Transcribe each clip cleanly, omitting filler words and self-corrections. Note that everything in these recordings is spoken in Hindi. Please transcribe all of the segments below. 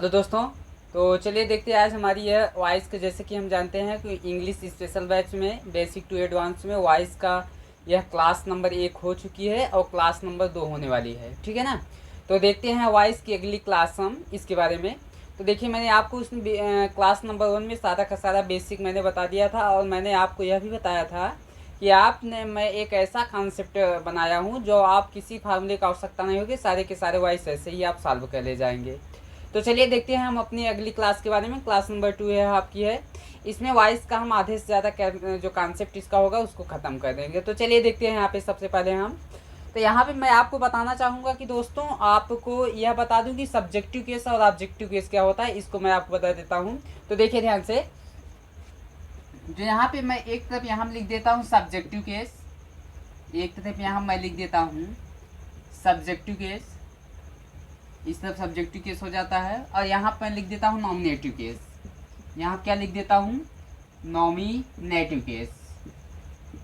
हेलो दोस्तों। तो चलिए देखते हैं आज हमारी यह वॉइस का, जैसे कि हम जानते हैं कि इंग्लिश स्पेशल बैच में बेसिक टू एडवांस में वॉइस का यह क्लास नंबर 1 हो चुकी है और क्लास नंबर 2 होने वाली है। ठीक है ना। तो देखते हैं वॉइस की अगली क्लास हम इसके बारे में। तो देखिए, मैंने आपको उसमें क्लास नंबर 1 में सारा का सारा बेसिक मैंने बता दिया था और मैंने आपको यह भी बताया था कि आपने मैं एक ऐसा कॉन्सेप्ट बनाया हूँ जो आप किसी फार्मूले का आवश्यकता नहीं होगी, सारे के सारे वॉइस ऐसे ही आप सॉल्व कर ले जाएंगे। तो चलिए देखते हैं हम अपनी अगली क्लास के बारे में। क्लास नंबर 2 है आपकी है। इसमें वॉइस का हम आधे से ज़्यादा जो कॉन्सेप्ट इसका होगा उसको ख़त्म कर देंगे। तो चलिए देखते हैं यहाँ पे सबसे पहले हम। तो यहाँ पे मैं आपको बताना चाहूँगा कि दोस्तों, आपको यह बता दूँ कि सब्जेक्टिव केस और ऑब्जेक्टिव केस क्या होता है, इसको मैं आपको बता देता हूँ। तो देखिए ध्यान से, जो यहाँ पे मैं एक तरफ यहाँ लिख देता हूँ सब्जेक्टिव केस, एक तरफ यहाँ मैं लिख देता हूँ सब्जेक्टिव केस, इस तरफ सब्जेक्टिव केस हो जाता है। और यहाँ पर लिख देता हूँ नॉमिनेटिव केस। यहाँ क्या लिख देता हूँ, नॉमिनेटिव केस।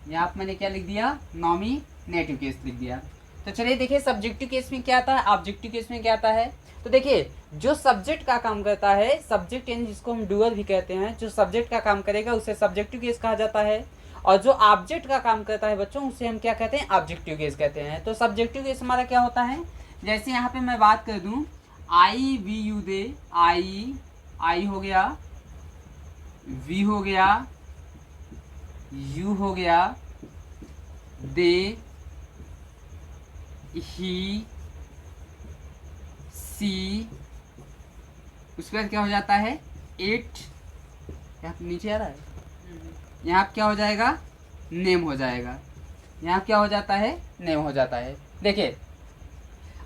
यहाँ पर मैंने क्या लिख दिया, नॉमिनेटिव केस लिख दिया। तो चलिए देखिए सब्जेक्टिव केस में क्या आता है, ऑब्जेक्टिव केस में क्या आता है। तो देखिए, जो सब्जेक्ट का काम करता है, सब्जेक्ट यानी जिसको हम डूअर भी कहते हैं, जो सब्जेक्ट का काम करेगा उसे सब्जेक्टिव केस कहा जाता है। और जो ऑब्जेक्ट का काम करता है बच्चों, उसे हम क्या कहते हैं, ऑब्जेक्टिव केस कहते हैं। तो सब्जेक्टिव केस हमारा क्या होता है, जैसे यहाँ पे मैं बात कर दूं, आई वी यू दे, आई हो गया, वी हो गया, यू हो गया, दे, ही, सी, उसके बाद क्या हो जाता है, इट, यहाँ नीचे आ रहा है, यहाँ क्या हो जाएगा, नेम हो जाएगा। यहाँ क्या हो जाता है, नेम हो जाता है। देखिए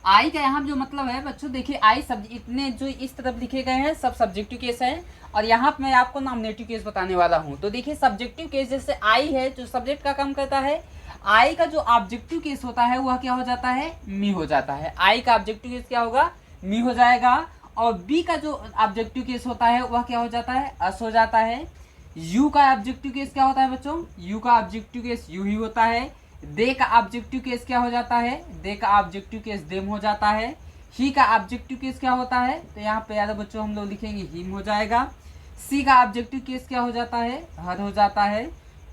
आई का यहाँ जो मतलब है बच्चों, देखिए आई सब इतने जो इस तरफ लिखे गए हैं सब सब्जेक्टिव केस है, और यहाँ मैं आपको नॉमिनेटिव केस बताने वाला हूँ। तो देखिए सब्जेक्टिव केस जैसे आई है जो सब्जेक्ट का काम करता है, आई का जो ऑब्जेक्टिव केस होता है वह क्या हो जाता है, मी हो जाता है। आई का ऑब्जेक्टिव केस क्या होगा, मी हो जाएगा। और बी का जो ऑब्जेक्टिव केस होता है वह क्या हो जाता है, अस हो जाता है। यू का ऑब्जेक्टिव केस क्या होता है बच्चों, यू का ऑब्जेक्टिव केस यू ही होता है। दे का ऑब्जेक्टिव केस क्या हो जाता है, दे का ऑब्जेक्टिव केस देम हो जाता है। ही का ऑब्जेक्टिव केस क्या होता है, तो यहाँ पे यार बच्चों हम लोग लिखेंगे हिम हो जाएगा। सी का ऑब्जेक्टिव केस क्या हो जाता है, हर हो जाता है।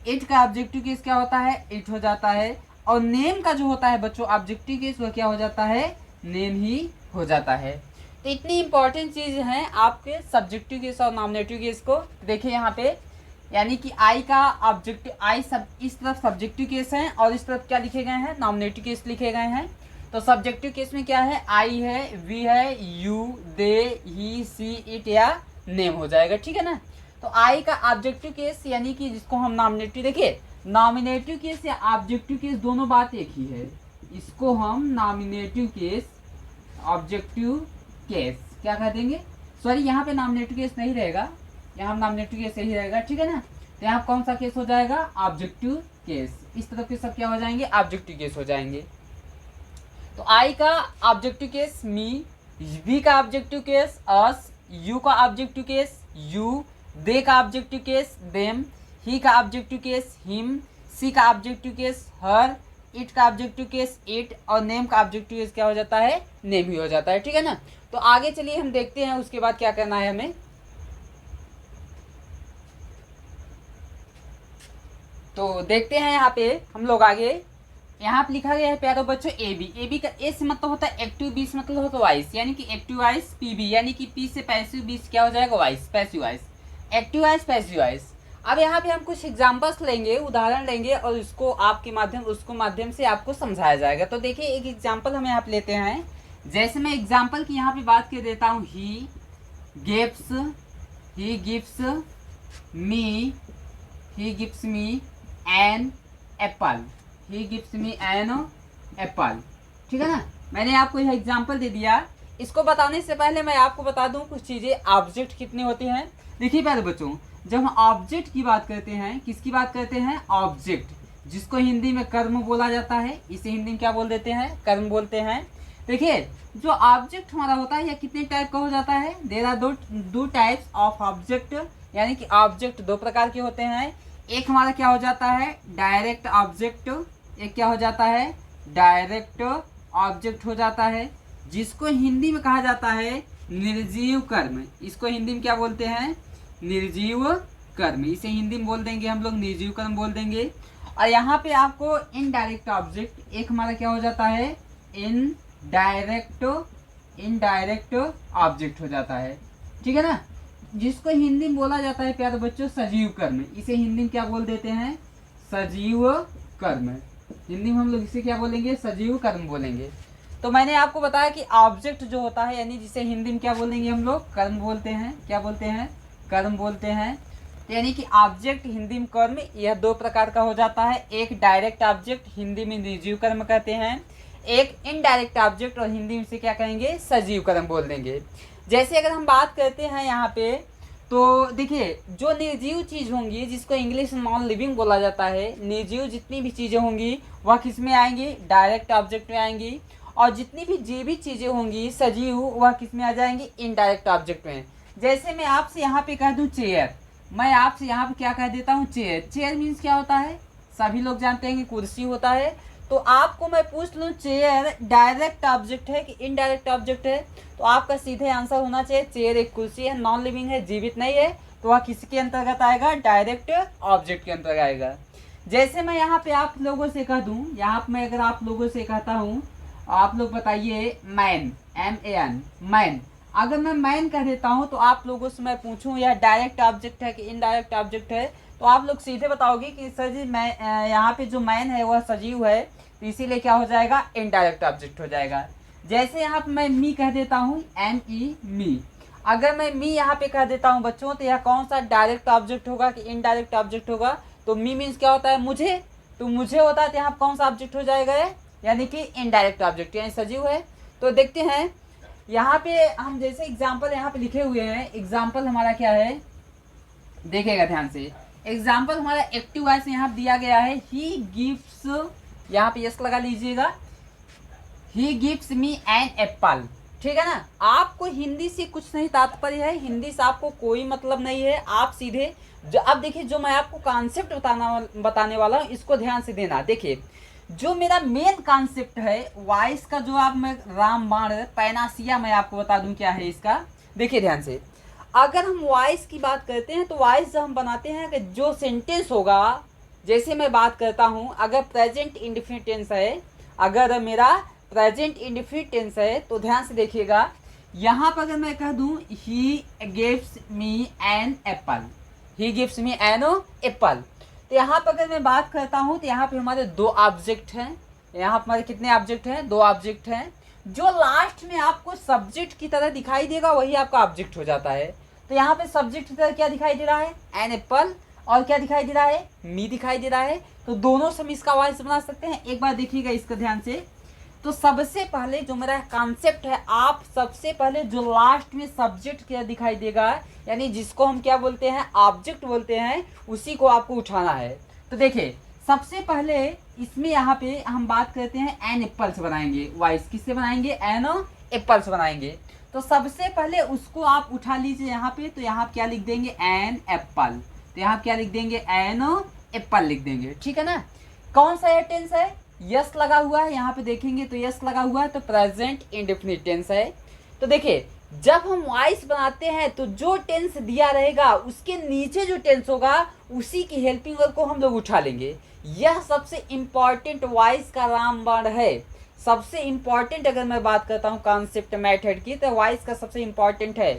इट का ऑब्जेक्टिव केस क्या होता है, इट हो जाता है। और नेम का जो होता है बच्चों ऑब्जेक्टिव केस, वह क्या हो जाता है, नेम ही हो जाता है। तो इतनी इंपॉर्टेंट चीज है आपके सब्जेक्टिव केस और नॉमिनेटिव केस को। देखिए यहाँ पे, यानी कि आई का ऑब्जेक्टिव, आई सब इस तरफ सब्जेक्टिव केस है और इस तरफ क्या लिखे गए हैं, नॉमिनेटिव केस लिखे गए हैं। तो सब्जेक्टिव केस में क्या है, आई है, वी है, you, they, he, she, it या नेम हो जाएगा। ठीक है ना। तो आई का ऑब्जेक्टिव केस यानी कि जिसको हम नॉमिनेटिव, देखिए नॉमिनेटिव केस या ऑब्जेक्टिव केस दोनों बात एक ही है। इसको हम नॉमिनेटिव केस, ऑब्जेक्टिव केस क्या कह देंगे, सॉरी यहाँ पे नॉमिनेटिव केस नहीं रहेगा, यहाँ नॉमिनेटिव केस यही रहेगा। ठीक है ना। तो यहाँ कौन सा केस हो जाएगा, ऑब्जेक्टिव केस। इस तरफ के सब क्या हो जाएंगे, ऑब्जेक्टिव केस हो जाएंगे। तो आई का ऑब्जेक्टिव केस मी, वी का ऑब्जेक्टिव केस अस, यू का ऑब्जेक्टिव केस यू, दे का ऑब्जेक्टिव केस देम, ही का ऑब्जेक्टिव केस हिम, सी का ऑब्जेक्टिव केस हर, इट का ऑब्जेक्टिव केस इट, और नेम का ऑब्जेक्टिव केस क्या हो जाता है, नेम ही हो जाता है। ठीक है ना। तो आगे चलिए हम देखते हैं उसके बाद क्या करना है हमें। तो देखते हैं यहाँ पे हम लोग आगे, यहाँ पे लिखा गया है प्यारो बच्चों ए बी। ए बी का ए से मतलब होता है एक्टिव, बी से मतलब होता है वॉइस, यानी कि एक्टिव वॉइस पी बी, यानी कि पी से पैसिव, बी से क्या हो जाएगा voice, passive voice. Active voice, passive voice. अब यहाँ पे हम कुछ एग्जाम्पल्स लेंगे, उदाहरण लेंगे, और उसको आपके माध्यम उसको माध्यम से आपको समझाया जाएगा। तो देखिए एक एग्जाम्पल हम यहाँ पे लेते हैं। जैसे मैं एग्जाम्पल की यहाँ पे बात कर देता हूँ, ही gives me, he gives me an apple, he gives me an apple। ठीक है ना। मैंने आपको यह एग्जांपल दे दिया। इसको बताने से पहले मैं आपको बता दूं कुछ चीजें, ऑब्जेक्ट कितने होते हैं। देखिए पहले बच्चों, जब हम ऑब्जेक्ट की बात करते हैं, किसकी बात करते हैं, ऑब्जेक्ट, जिसको हिंदी में कर्म बोला जाता है, इसे हिंदी में क्या बोल देते हैं, कर्म बोलते हैं। देखिए जो ऑब्जेक्ट हमारा होता है यह कितने टाइप का हो जाता है, देयर आर दो टाइप्स ऑफ ऑब्जेक्ट, यानी कि ऑब्जेक्ट दो प्रकार के होते हैं। एक हमारा क्या हो जाता है, डायरेक्ट ऑब्जेक्ट, एक क्या हो जाता है, डायरेक्ट ऑब्जेक्ट हो जाता है, जिसको हिंदी में कहा जाता है निर्जीव कर्म, इसको हिंदी में क्या बोलते हैं? निर्जीव कर्म। इसे हिंदी में बोल देंगे हम लोग निर्जीव कर्म बोल देंगे। और यहाँ पे आपको इनडायरेक्ट ऑब्जेक्ट एक हमारा क्या हो जाता है? इनडायरेक्ट ऑब्जेक्ट हो जाता है, ठीक है ना, जिसको हिंदी में बोला जाता है प्यारे बच्चों सजीव कर्म। इसे हिंदी में क्या बोल देते हैं? सजीव कर्म। हिंदी में हम लोग इसे क्या बोलेंगे? सजीव कर्म बोलेंगे। तो मैंने आपको बताया कि ऑब्जेक्ट जो होता है यानी जिसे हिंदी में क्या बोलेंगे हम लोग? कर्म बोलते हैं। क्या बोलते हैं? कर्म बोलते हैं। तो यानी कि ऑब्जेक्ट हिंदी में कर्म, यह दो प्रकार का हो जाता है। एक डायरेक्ट ऑब्जेक्ट, हिंदी में निर्जीव कर्म कहते हैं। एक इनडायरेक्ट ऑब्जेक्ट और हिंदी में से क्या कहेंगे? सजीव कर्म बोल देंगे। जैसे अगर हम बात करते हैं यहाँ पे, तो देखिए जो निर्जीव चीज़ होंगी जिसको इंग्लिश में नॉन लिविंग बोला जाता है, निर्जीव जितनी भी चीज़ें होंगी वह किस में आएंगी? डायरेक्ट ऑब्जेक्ट में आएंगी। और जितनी भी जीवित चीज़ें होंगी सजीव, वह किस में आ जाएंगी? इनडायरेक्ट ऑब्जेक्ट में। जैसे मैं आपसे यहाँ पे कह दूँ चेयर, मैं आपसे यहाँ पे क्या कह देता हूँ? चेयर। चेयर मीन्स क्या होता है? सभी लोग जानते हैं कि कुर्सी होता है। तो आपको मैं पूछ लूँ चेयर डायरेक्ट ऑब्जेक्ट है कि इनडायरेक्ट ऑब्जेक्ट है, तो आपका सीधे आंसर होना चाहिए चेयर एक कुर्सी है, नॉन लिविंग है, जीवित नहीं है, तो वह किसके अंतर्गत आएगा? डायरेक्ट ऑब्जेक्ट के अंतर्गत आएगा। जैसे मैं यहाँ पे आप लोगों से कह दूँ, यहाँ पे मैं अगर आप लोगों से कहता हूँ, आप लोग बताइए मैन, MAN, मैन। अगर मैं मैन कह देता हूँ तो आप लोगों से मैं पूछूँ यह डायरेक्ट ऑब्जेक्ट है कि इनडायरेक्ट ऑब्जेक्ट है, तो आप लोग सीधे बताओगे कि सर जी मैं यहाँ पे जो मैन है वह सजीव है, तो इसीलिए क्या हो जाएगा? इनडायरेक्ट ऑब्जेक्ट हो जाएगा। जैसे यहाँ पे मैं मी कह देता हूँ, ME, मी। अगर मैं मी यहाँ पे कह देता हूँ बच्चों, तो यह कौन सा डायरेक्ट ऑब्जेक्ट होगा कि इनडायरेक्ट ऑब्जेक्ट होगा? तो मी मीन्स क्या होता है? मुझे। तो मुझे होता है तो यहाँ कौन सा ऑब्जेक्ट हो जाएगा? यानी कि इनडायरेक्ट ऑब्जेक्ट, यानी सजीव है। तो देखते हैं यहाँ पे हम जैसे एग्जाम्पल यहाँ पे लिखे हुए हैं। एग्जाम्पल हमारा क्या है? देखिएगा ध्यान से। एग्जाम्पल हमारा एक्टिव वॉइस में यहाँ दिया गया है, ही गिव्स, यहाँ पे यस लगा लीजिएगा, he gives me an apple, ठीक है ना। आपको हिंदी से कुछ नहीं तात्पर्य है, हिंदी से आपको कोई मतलब नहीं है, आप सीधे जो अब देखिए जो मैं आपको कॉन्सेप्ट बताने वाला हूँ इसको ध्यान से देना। देखिए जो मेरा मेन कॉन्सेप्ट है वॉइस का, जो आप मैं रामबाण पैनासिया मैं आपको बता दूं क्या है इसका। देखिए ध्यान से, अगर हम वॉइस की बात करते हैं तो वॉइस जब हम बनाते हैं कि जो सेंटेंस होगा, जैसे मैं बात करता हूं अगर प्रेजेंट इंडेफिनिट टेंस है, अगर मेरा प्रेजेंट इंडेफिनिट टेंस है तो ध्यान से देखिएगा, यहाँ पर अगर मैं कह दूं he gives me an apple, he gives me an apple, तो यहाँ पर अगर मैं बात करता हूँ तो यहाँ पे हमारे दो ऑब्जेक्ट हैं। यहाँ पर हमारे कितने ऑब्जेक्ट हैं? दो ऑब्जेक्ट हैं। जो लास्ट में आपको सब्जेक्ट की तरह दिखाई देगा वही आपका ऑब्जेक्ट हो जाता है। तो यहाँ पे सब्जेक्ट की तरह क्या दिखाई दे रहा है? An apple. और क्या दिखाई दे रहा है? मी दिखाई दे रहा है। तो दोनों से हम इसका वॉइस बना सकते हैं। एक बार देखिएगा इसका ध्यान से। तो सबसे पहले जो मेरा कॉन्सेप्ट है, आप सबसे पहले जो लास्ट में सब्जेक्ट क्या दिखाई देगा, यानी जिसको हम क्या बोलते हैं? ऑब्जेक्ट बोलते हैं, उसी को आपको उठाना है। तो देखिए सबसे पहले इसमें यहाँ पे हम बात करते हैं एन एप्पल से बनाएंगे वॉइस। किससे बनाएंगे? एन एप्पल से बनाएंगे। तो सबसे पहले उसको आप उठा लीजिए यहाँ पे। तो यहाँ क्या लिख देंगे? An apple. तो यहाँ क्या लिख देंगे? एन एप्पल लिख देंगे, ठीक है ना। कौन सा टेंस है? यस लगा हुआ है, यहाँ पे देखेंगे तो यस लगा हुआ है, तो प्रेजेंट इंडेफिनिट टेंस है। तो देखिए जब हम वॉइस बनाते हैं तो जो टेंस दिया रहेगा उसके नीचे जो टेंस होगा उसी की हेल्पिंग वर्ब को हम लोग उठा लेंगे। यह सबसे इम्पॉर्टेंट वॉइस का रामबाण है। सबसे इम्पॉर्टेंट अगर मैं बात करता हूँ कॉन्सेप्ट मेथड की, तो वॉइस का सबसे इम्पॉर्टेंट है।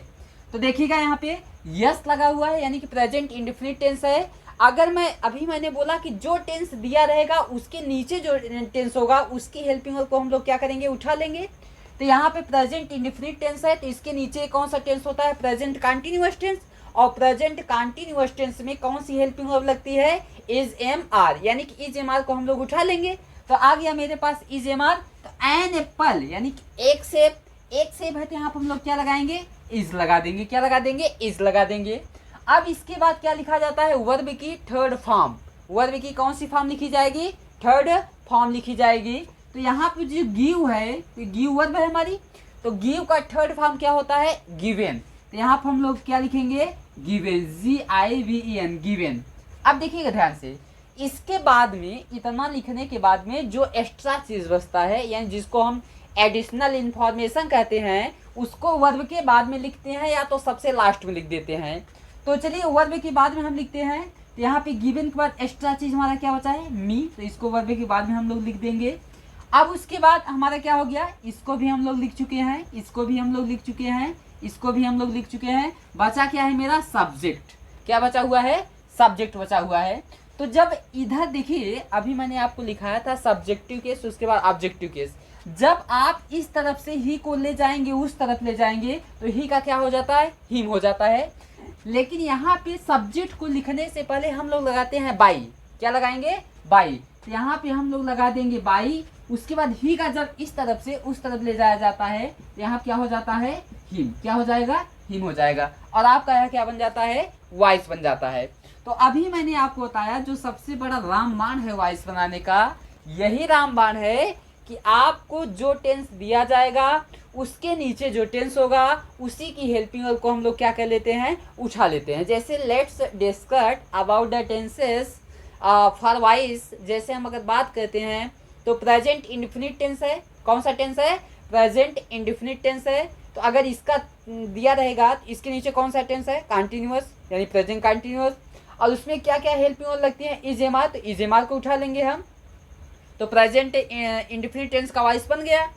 तो देखिएगा यहाँ पे यस लगा हुआ है, यानी कि प्रेजेंट इंडेफिनिट टेंस है। अगर मैं अभी मैंने बोला कि जो टेंस दिया रहेगा उसके नीचे जो टेंस होगा उसकी हेल्पिंग वर्ब को हम लोग क्या करेंगे? उठा लेंगे। तो यहाँ पे प्रेजेंट इंडेफिनिट टेंस है, तो इसके नीचे कौन सा टेंस होता है? Present continuous tense. और प्रेजेंट कंटीन्यूअस टेंस में कौन सी हेल्पिंग वर्ब लगती है? इज एम आर, यानी कि इज एम आर को हम लोग उठा लेंगे। तो आ गया मेरे पास इज एम आर। तो एन एप्पल यानी कि एक सेब है, तो यहाँ पर हम लोग क्या लगाएंगे? इज लगा देंगे। क्या लगा देंगे? इज लगा देंगे। अब इसके बाद क्या लिखा जाता है? वर्ब की थर्ड फॉर्म। वर्ब की कौन सी फॉर्म लिखी जाएगी? थर्ड फॉर्म लिखी जाएगी। तो यहाँ पे जो गिव है, तो गिव वर्ब है हमारी, तो गिव का थर्ड फॉर्म क्या होता है? गिवन। तो यहाँ पर हम लोग क्या लिखेंगे? Given, GIVEN, given. अब देखिएगा ध्यान से, इसके बाद में इतना लिखने के बाद में जो एक्स्ट्रा चीज बचता है, यानी जिसको हम एडिशनल इंफॉर्मेशन कहते हैं, उसको वर्ब के बाद में लिखते हैं या तो सबसे लास्ट में लिख देते हैं। तो चलिए वर्ब के बाद में हम लिखते हैं, तो यहाँ पे गिवन के बाद एक्स्ट्रा चीज हमारा क्या बचा है, मी, तो इसको वर्ब के बाद में हम लोग लिख देंगे। अब उसके बाद हमारा क्या हो गया, इसको भी हम लोग लिख चुके हैं, इसको भी हम लोग लिख चुके हैं, इसको भी हम लोग लिख चुके हैं। बचा क्या है मेरा, सब्जेक्ट। क्या बचा हुआ है, सब्जेक्ट बचा हुआ है। तो जब इधर देखिए अभी मैंने आपको लिखाया था सब्जेक्टिव केस, उसके बाद ऑब्जेक्टिव केस। जब आप इस तरफ से ही को ले जाएंगे, उस तरफ ले जाएंगे, तो ही का क्या हो जाता है, हिम हो जाता है। लेकिन यहाँ पे सब्जेक्ट को लिखने से पहले हम लोग लगाते हैं बाई। क्या लगाएंगे, बाई। तो यहाँ पे हम लोग लगा देंगे बाई। उसके बाद ही का जब इस तरफ से उस तरफ ले जाया जाता है, तो यहाँ क्या हो जाता है, हिम। क्या हो जाएगा, हिम हो जाएगा। और आपका यहाँ क्या बन जाता है, वॉइस बन जाता है। तो अभी मैंने आपको बताया जो सबसे बड़ा रामबाण है वॉइस बनाने का, यही रामबाण है कि आपको जो टेंस दिया जाएगा उसके नीचे जो टेंस होगा उसी की हेल्पिंग वर्ब को हम लोग क्या कर लेते हैं, उठा लेते हैं। जैसे let's discuss about the tenses for voice. जैसे हम अगर बात करते हैं तो प्रेजेंट इंडेफिनिट टेंस है। कौन सा टेंस है, प्रेजेंट इंडेफिनिट टेंस है। तो अगर इसका दिया रहेगा तो इसके नीचे कौन सा टेंस है, कंटिन्यूअस, यानी प्रेजेंट कंटिन्यूअस। और उसमें क्या क्या हेल्पिंग वर्ब लगती है, इज एम आर, तो इज एम आर को उठा लेंगे हम, तो प्रेजेंट इंडेफिनिट टेंस का वॉइस बन गया।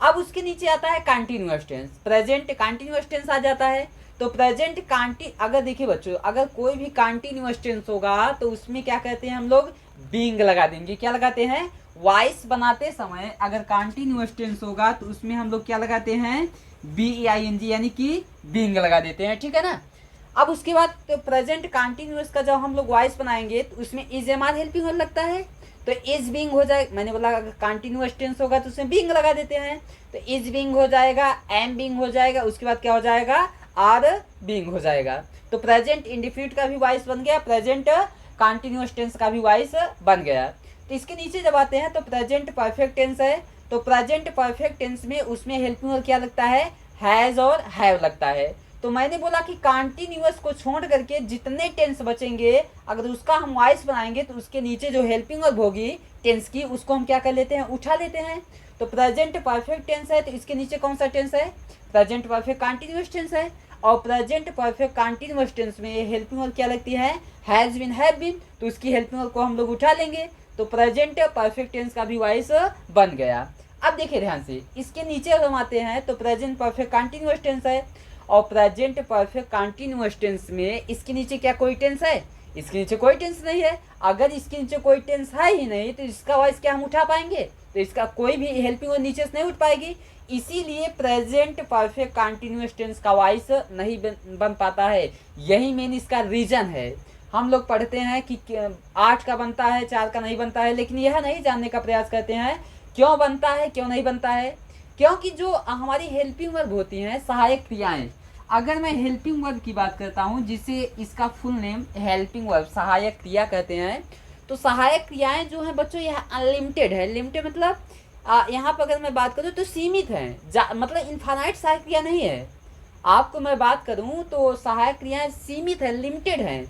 अब उसके नीचे आता है continuous tense, present continuous tense आ जाता है। तो प्रेजेंट अगर देखिए बच्चों, अगर कोई भी कंटिन्यूअस टेंस होगा तो उसमें क्या कहते हैं हम लोग, बीइंग लगा देंगे। क्या लगाते हैं, वॉइस बनाते समय अगर कंटिन्यूअस टेंस होगा तो उसमें हम लोग क्या लगाते हैं, BEING, यानी कि बीइंग लगा देते हैं। ठीक है ना। अब उसके बाद तो प्रेजेंट कंटिन्यूअस का जब हम लोग वॉइस बनाएंगे तो उसमें is am are helping verb लगता है, तो इज बीइंग हो जाए। मैंने बोला अगर कंटिन्यूअस टेंस होगा तो उसमें बीइंग लगा देते हैं, तो इज बीइंग हो जाएगा, एम बीइंग हो जाएगा, उसके बाद क्या हो जाएगा, आर बीइंग हो जाएगा। तो प्रेजेंट इंडेफिनिट का भी वॉइस बन गया, प्रेजेंट कंटिन्यूअस टेंस का भी वॉइस बन गया। तो इसके नीचे जब आते हैं तो प्रेजेंट परफेक्ट टेंस है। तो प्रेजेंट परफेक्ट टेंस में उसमें हेल्पिंग वर्ब क्या लगता है, हैज और हैव लगता है। तो मैंने बोला कि कंटिन्यूअस को छोड़ करके जितने टेंस बचेंगे अगर उसका हम वॉइस बनाएंगे तो उसके नीचे जो हेल्पिंग वर्ब होगी टेंस की, उसको हम क्या कर लेते हैं, उठा लेते हैं। तो प्रेजेंट परफेक्ट टेंस है तो इसके नीचे कौन सा टेंस है, प्रेजेंट परफेक्ट कंटिन्यूअस टेंस है। और प्रेजेंट परफेक्ट कंटिन्यूअस टेंस में हेल्पिंग वर्ब क्या लगती है, हैज बीन, हैव बीन, तो उसकी हेल्पिंग वर्ब को हम लोग उठा लेंगे। तो प्रेजेंट परफेक्ट टेंस का भी वॉइस बन गया। अब देखिए ध्यान से, इसके नीचे हम आते हैं तो प्रेजेंट परफेक्ट कंटिन्यूअस टेंस है, और प्रेजेंट परफेक्ट कंटिन्यूअस टेंस में इसके नीचे क्या कोई टेंस है, इसके नीचे कोई टेंस नहीं है। अगर इसके नीचे कोई टेंस है ही नहीं तो इसका वॉइस क्या हम उठा पाएंगे, तो इसका कोई भी हेल्पिंग वर्ब नीचे से नहीं उठ पाएगी। इसीलिए प्रेजेंट परफेक्ट कंटिन्यूअस टेंस का वॉइस नहीं बन पाता है। यही मेन इसका रीजन है। हम लोग पढ़ते हैं कि 8 का बनता है, 4 का नहीं बनता है, लेकिन यह नहीं जानने का प्रयास करते हैं क्यों बनता है, क्यों नहीं बनता है। क्योंकि जो हमारी हेल्पिंग वर्ब होती हैं, सहायक क्रियाएं, अगर मैं हेल्पिंग वर्ब की बात करता हूँ जिसे इसका फुल नेम हेल्पिंग वर्ब, सहायक क्रिया कहते हैं, तो सहायक क्रियाएं जो हैं बच्चों यह अनलिमिटेड है। लिमिटेड मतलब यहाँ पर अगर मैं बात करूँ तो सीमित है, मतलब इनफाइनाइट सहायक क्रिया नहीं है। आपको मैं बात करूँ तो सहायक क्रियाएं सीमित है, लिमिटेड है,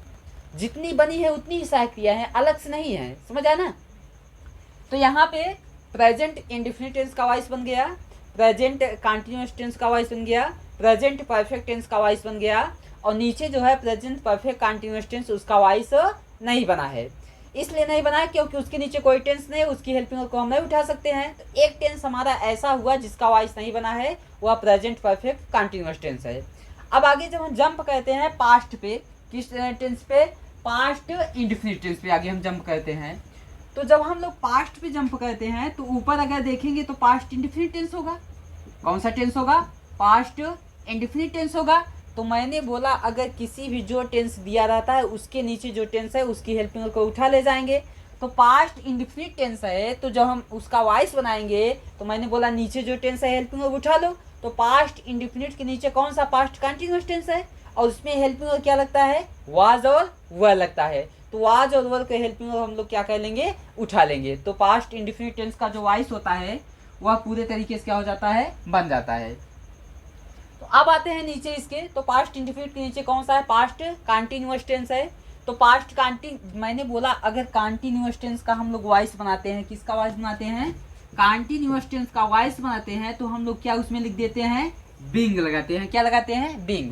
जितनी बनी है उतनी ही सहायक क्रिया है, अलग से नहीं है। समझ आया ना। तो यहाँ पे प्रेजेंट इंडेफिनिट टेंस का वॉइस बन गया, प्रेजेंट कंटिन्यूअस टेंस का वॉइस बन गया, प्रेजेंट परफेक्ट टेंस का वॉइस बन गया, और नीचे जो है प्रेजेंट परफेक्ट कंटिन्यूअस टेंस उसका वॉइस नहीं बना है। इसलिए नहीं बना है क्योंकि उसके नीचे कोई टेंस नहीं, उसकी हेल्पिंग को हम नहीं उठा सकते हैं। तो एक टेंस हमारा ऐसा हुआ जिसका वॉइस नहीं बना है, वह प्रेजेंट परफेक्ट कंटिन्यूअस टेंस है। अब आगे जब हम जंप कहते हैं पास्ट पे, किस टेंस पे, पास्ट इंडेफिनिट टेंस पे आगे हम जंप करते हैं। तो जब हम लोग पास्ट पे जंप करते हैं तो ऊपर अगर देखेंगे तो पास्ट इंडेफिनिट टेंस होगा। कौन सा टेंस होगा, पास्ट इंडेफिनिट टेंस होगा। तो मैंने बोला अगर किसी भी जो टेंस दिया रहता है उसके नीचे जो टेंस है उसकी हेल्पिंग को उठा ले जाएंगे। तो पास्ट इंडेफिनिट टेंस है तो जब हम उसका वॉइस बनाएंगे तो मैंने बोला नीचे जो टेंस है हेल्पिंग उठा लो। तो पास्ट इंडेफिनिट के नीचे कौन सा, पास्ट कंटिन्यूअस टेंस है, और उसमें हेल्पिंग क्या लगता है, वाज और वर लगता है। तो वाज और वर के हेल्पिंग हम लोग क्या कर लेंगे, उठा लेंगे। तो पास्ट इंडेफिनिट टेंस का जो वॉइस होता है वह पूरे तरीके से क्या हो जाता है, बन जाता है। तो अब आते हैं नीचे इसके, तो पास्ट इंडेफिनिट के नीचे कौन सा है, पास्ट कंटिन्यूअस टेंस है। तो पास्ट मैंने बोला अगर कंटिन्यूअस टेंस का हम लोग वॉइस बनाते हैं, किसका वॉइस बनाते हैं, कंटीन्यूअस टेंस का वॉइस बनाते हैं तो हम लोग क्या उसमें लिख देते हैं, बिंग लगाते हैं। क्या लगाते हैं, बिंग।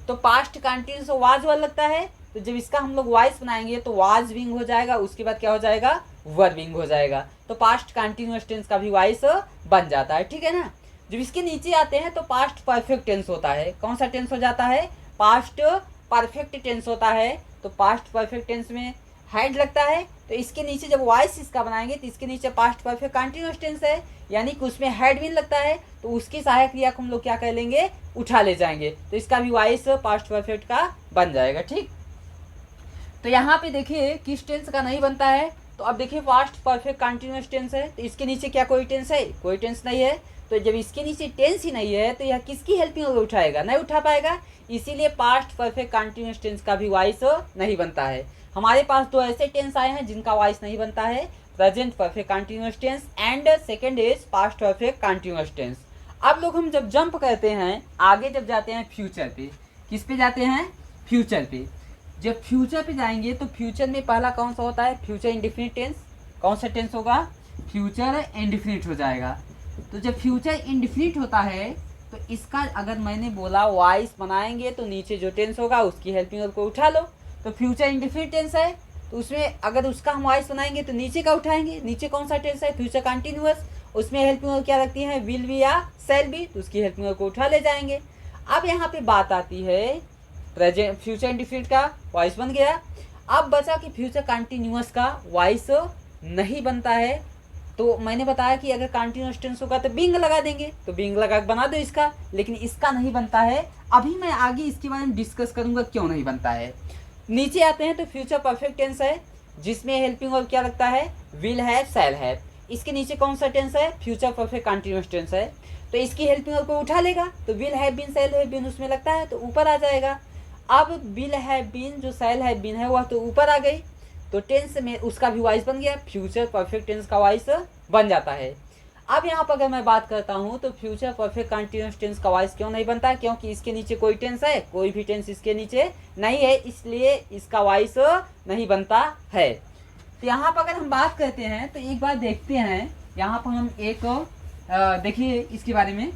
तो पास्ट कंटिन्यूअस वाज वाला लगता है, तो जब इसका हम लोग वॉइस बनाएंगे तो वाज विंग हो जाएगा, उसके बाद क्या हो जाएगा, वर विंग हो जाएगा। तो पास्ट कंटिन्यूअस टेंस का भी वॉइस बन जाता है, ठीक है ना। जब इसके नीचे आते हैं तो पास्ट परफेक्ट टेंस होता है। कौन सा टेंस हो जाता है, पास्ट परफेक्ट टेंस होता है। तो पास्ट परफेक्ट टेंस में हेड लगता है, तो इसके नीचे जब वॉइस इसका बनाएंगे तो इसके नीचे पास्ट परफेक्ट कंटिन्यूअस टेंस है, यानी कि उसमें हेड विन लगता है, तो उसकी सहायक क्रिया को हम लोग क्या कर लेंगे, उठा ले जाएंगे, तो इसका भी वॉइस पास्ट परफेक्ट का बन जाएगा, ठीक। तो यहाँ पे देखिए किस टेंस का नहीं बनता है, तो अब देखिए पास्ट परफेक्ट कंटिन्यूअस टेंस है, तो इसके नीचे क्या कोई टेंस है, कोई टेंस नहीं है। तो जब इसके नीचे टेंस ही नहीं है तो यह किसकी हेल्पिंग उठाएगा, नहीं उठा पाएगा, इसीलिए पास्ट परफेक्ट कंटिन्यूअस टेंस का भी वॉइस नहीं बनता है। हमारे पास दो ऐसे टेंस आए हैं जिनका वॉइस नहीं बनता है, present perfect continuous tense and second is past perfect continuous tense. अब लोग हम जब जंप करते हैं आगे, जब जाते हैं फ्यूचर पे, किस पे जाते हैं, फ्यूचर पे। जब फ्यूचर पे जाएंगे तो फ्यूचर में पहला कौन सा होता है, फ्यूचर इंडिफिनिट टेंस। कौन सा टेंस होगा, फ्यूचर इंडिफिनिट हो जाएगा। तो जब फ्यूचर इंडिफिनिट होता है तो इसका अगर मैंने बोला वॉइस बनाएंगे तो नीचे जो टेंस होगा उसकी हेल्पिंग वर्ब को उठा लो। तो फ्यूचर इंडिफिनिट टेंस है तो उसमें अगर उसका हम वॉइस बनाएंगे तो नीचे का उठाएंगे, नीचे कौन सा टेंस है, फ्यूचर कंटिन्यूअस, उसमें हेल्पिंग वर्ब क्या लगती है, विल बी या शैल बी, तो उसकी हेल्पिंग वर्ब को उठा ले जाएंगे। अब यहाँ पे बात आती है प्रेजेंट, फ्यूचर इंडिफिनिट का वॉइस बन गया, अब बचा कि फ्यूचर कंटिन्यूअस का वॉइस नहीं बनता है। तो मैंने बताया कि अगर कंटिन्यूअस टेंस होगा तो बिंग लगा देंगे, तो बिंग लगा के बना दो इसका, लेकिन इसका नहीं बनता है। अभी मैं आगे इसके बारे में डिस्कस करूंगा क्यों नहीं बनता है। नीचे आते हैं तो फ्यूचर परफेक्ट टेंस है जिसमें हेल्पिंग वर्ब क्या लगता है, विल हैव, शैल हैव। इसके नीचे कौन सा टेंस है, फ्यूचर परफेक्ट कंटिन्यूअस टेंस है, तो इसकी हेल्पिंग वर्ब को उठा लेगा, तो will have been, shall have been उसमें लगता है तो ऊपर आ जाएगा। अब विल हैव बीन जो शैल हैव बीन है वह तो ऊपर आ गई, तो टेंस में उसका भी वॉइस बन गया, फ्यूचर परफेक्ट टेंस का वॉइस बन जाता है। अब यहाँ पर अगर मैं बात करता हूँ तो फ्यूचर परफेक्ट कंटिन्यूअस टेंस का वॉइस क्यों नहीं बनता, क्योंकि इसके नीचे कोई टेंस है, कोई भी टेंस इसके नीचे नहीं है, इसलिए इसका वॉइस नहीं बनता है। तो यहाँ पर अगर हम बात करते हैं तो एक बार देखते हैं, यहाँ पर हम एक देखिए इसके बारे में।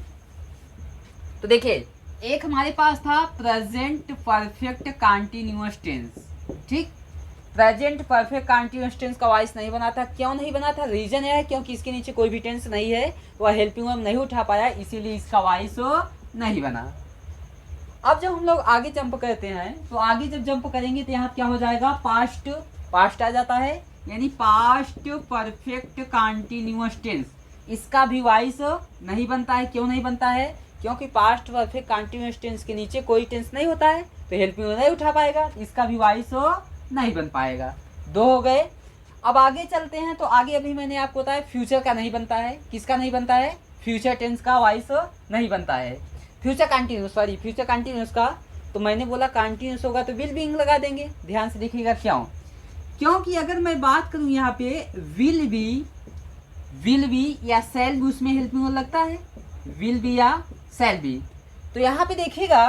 तो देखिए एक हमारे पास था प्रेजेंट परफेक्ट कंटिन्यूअस टेंस, ठीक। प्रेजेंट परफेक्ट कंटिन्यूअस टेंस का वॉइस नहीं बना था, क्यों नहीं बना था, रीजन यह है क्योंकि इसके नीचे कोई भी टेंस नहीं है, वह हेल्पिंग वर्ब नहीं उठा पाया, इसीलिए इसका वॉइस नहीं बना। अब जब हम लोग आगे जंप करते हैं तो आगे जब जंप करेंगे तो यहाँ क्या हो जाएगा, पास्ट, पास्ट आ जाता है, यानी पास्ट परफेक्ट कंटिन्यूअस टेंस, इसका भी वॉइस नहीं बनता है। क्यों नहीं बनता है, क्योंकि पास्ट परफेक्ट कंटिन्यूअस टेंस के नीचे कोई टेंस नहीं होता है, तो हेल्पिंग वर्ब नहीं उठा पाएगा, इसका भी वॉइस नहीं बन पाएगा। दो हो गए। अब आगे चलते हैं तो आगे अभी मैंने आपको बताया फ्यूचर का नहीं बनता है, किसका नहीं बनता है, फ्यूचर टेंस का वॉइस नहीं बनता है, future continuous, sorry future continuous का। तो मैंने बोला कंटिन्यूअस होगा तो विल बीइंग लगा देंगे, ध्यान से देखिएगा क्यों, क्योंकि अगर मैं बात करूं यहाँ पे विल बी या शैल बी, उसमें हेल्पिंग वर्ब लगता है, विल बी या शैल बी। तो यहाँ पे देखिएगा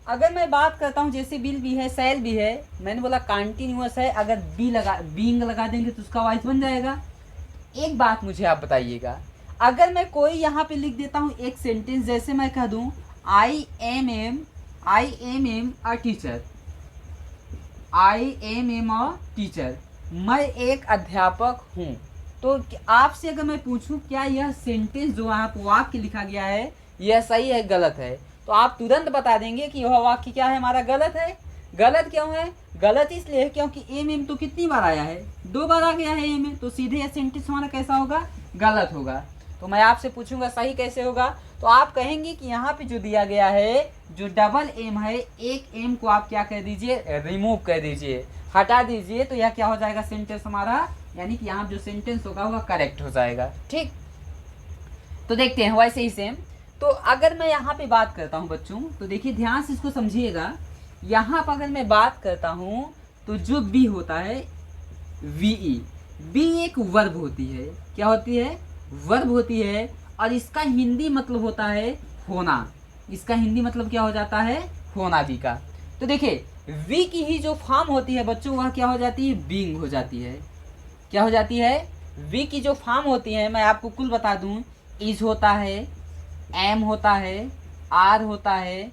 अगर मैं बात करता हूँ जैसे विल भी है, शैल भी है, मैंने बोला कंटिन्यूअस है, अगर बीइंग लगा देंगे तो उसका वॉइस बन जाएगा। एक बात मुझे आप बताइएगा, अगर मैं कोई यहाँ पे लिख देता हूँ एक सेंटेंस, जैसे मैं कह दूँ I am am a teacher, I am am a teacher, मैं एक अध्यापक हूँ, तो आपसे अगर मैं पूछूं क्या यह सेंटेंस जो आप वाक्य लिखा गया है यह सही है गलत है, तो आप तुरंत बता देंगे कि यह वाक्य क्या है हमारा, गलत है। गलत क्यों है, गलत इसलिए है क्योंकि एम तो कितनी बार आया है, 2 बार आ गया है एम, तो सीधे यह सेंटेंस हमारा कैसा होगा, गलत होगा। तो मैं आपसे पूछूंगा सही कैसे होगा, तो आप कहेंगे कि यहाँ पे जो दिया गया है जो डबल एम है, एक एम को आप क्या कर दीजिए, रिमूव कर दीजिए, हटा दीजिए, तो यह क्या हो जाएगा सेंटेंस हमारा, यानी कि यहाँ जो सेंटेंस होगा वह करेक्ट हो जाएगा, ठीक। तो देखते हैं वैसे ही सेम। तो अगर मैं यहाँ पे बात करता हूँ बच्चों, तो देखिए ध्यान से इसको समझिएगा, यहाँ पर अगर मैं बात करता हूँ तो जो बी होता है वी, बी एक वर्ब होती है, क्या होती है, वर्ब होती है, और इसका हिंदी मतलब होता है होना, इसका हिंदी मतलब क्या हो जाता है, होना बी का। तो देखिए वी की ही जो फॉर्म होती है बच्चों वह क्या हो जाती है, बीइंग हो जाती है, क्या हो जाती है, वी की जो फॉर्म होती है मैं आपको कुल बता दूं, इज होता है, एम होता है, आर होता है,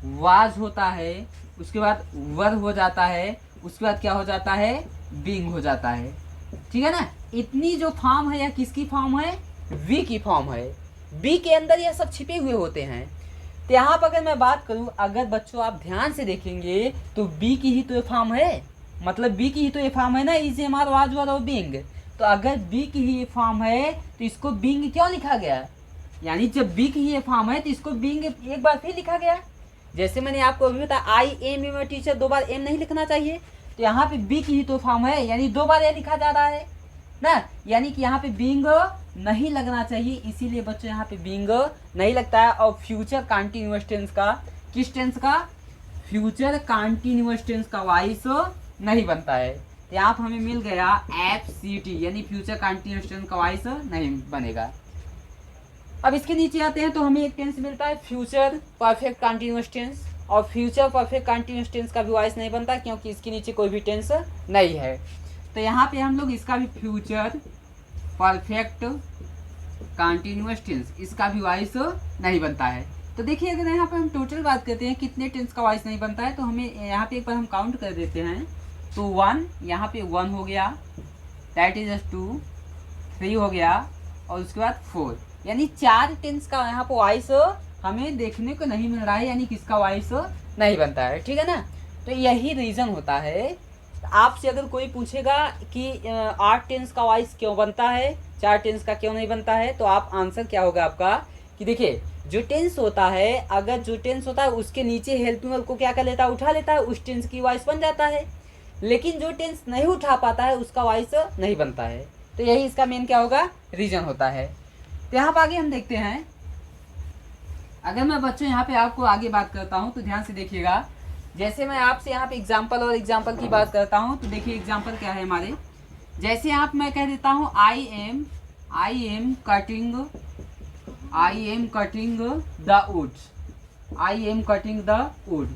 वाज होता है, उसके बाद वर हो जाता है, उसके बाद क्या हो जाता है, बीइंग हो जाता है। ठीक है ना, इतनी जो फॉर्म है यह किसकी फॉर्म है, वी की फॉर्म है। बी के अंदर यह सब छिपे हुए होते हैं। तो यहाँ पर अगर मैं बात करूँ, अगर बच्चों आप ध्यान से देखेंगे तो बी की ही तो ये फॉर्म है, मतलब बी की ही तो ये फॉर्म है ना, is am are was were और बीइंग। तो अगर बी की ही ये फॉर्म है तो इसको बीइंग क्यों लिखा गया, यानी जब बी की ही ये फॉर्म है तो इसको बीइंग एक बार फिर लिखा गया। जैसे मैंने आपको अभी बताया आई एम यू टीचर, 2 बार एम नहीं लिखना चाहिए। तो यहाँ पे बी की ही तो फॉर्म है, यानी 2 बार ये लिखा जा रहा है ना, यानी कि यहाँ पे बीइंग नहीं लगना चाहिए, इसीलिए बच्चों यहाँ पे बीइंग नहीं लगता है। और फ्यूचर कंटीन्यूअस टेंस का, किस टेंस का, फ्यूचर कंटीन्यूअस टेंस का वॉइस नहीं बनता है। तो यहाँ पे हमें मिल गया FCT, यानी फ्यूचर कंटीन्यूअस टेंस का वॉइस नहीं बनेगा। अब इसके नीचे आते हैं तो हमें एक टेंस मिलता है फ्यूचर परफेक्ट कंटीन्यूअस टेंस, और फ्यूचर परफेक्ट कंटीन्यूअस टेंस का भी वॉइस नहीं बनता क्योंकि इसके नीचे कोई भी टेंस नहीं है। तो यहाँ पे हम लोग इसका भी फ्यूचर परफेक्ट कंटीन्यूअस टेंस, इसका भी वॉइस नहीं बनता है। तो देखिए अगर यहाँ पे हम टोटल बात करते हैं कितने टेंस का वॉइस नहीं बनता है, तो हमें यहाँ पे एक बार हम काउंट कर देते हैं। तो 1, यहाँ पे 1 हो गया, दैट इज 2, 3 हो गया, और उसके बाद 4, यानी 4 टेंस का यहाँ पे वॉइस हमें देखने को नहीं मिल रहा है, यानी किसका वॉइस नहीं बनता है। ठीक है ना, तो यही रीज़न होता है। आपसे अगर कोई पूछेगा कि 8 टेंस का वॉइस क्यों बनता है, 4 टेंस का क्यों नहीं बनता है, तो आप आंसर क्या होगा आपका कि देखिए जो टेंस होता है, अगर जो टेंस होता है उसके नीचे हेल्पिंग वर्ब को क्या कर लेता है, उठा लेता है, उस टेंस की वॉइस बन जाता है। लेकिन जो टेंस नहीं उठा पाता है उसका वॉइस नहीं बनता है। तो यही इसका मेन क्या होगा, रीजन होता है। तो यहाँ पर आगे हम देखते हैं, अगर मैं बच्चों यहाँ पे आपको आगे बात करता हूँ तो ध्यान से देखिएगा। जैसे मैं आपसे यहाँ पे एग्जाम्पल और एग्जाम्पल की बात करता हूँ, तो देखिए एग्जाम्पल क्या है हमारे। जैसे आप मैं कह देता हूँ I am cutting the would, I am cutting the would,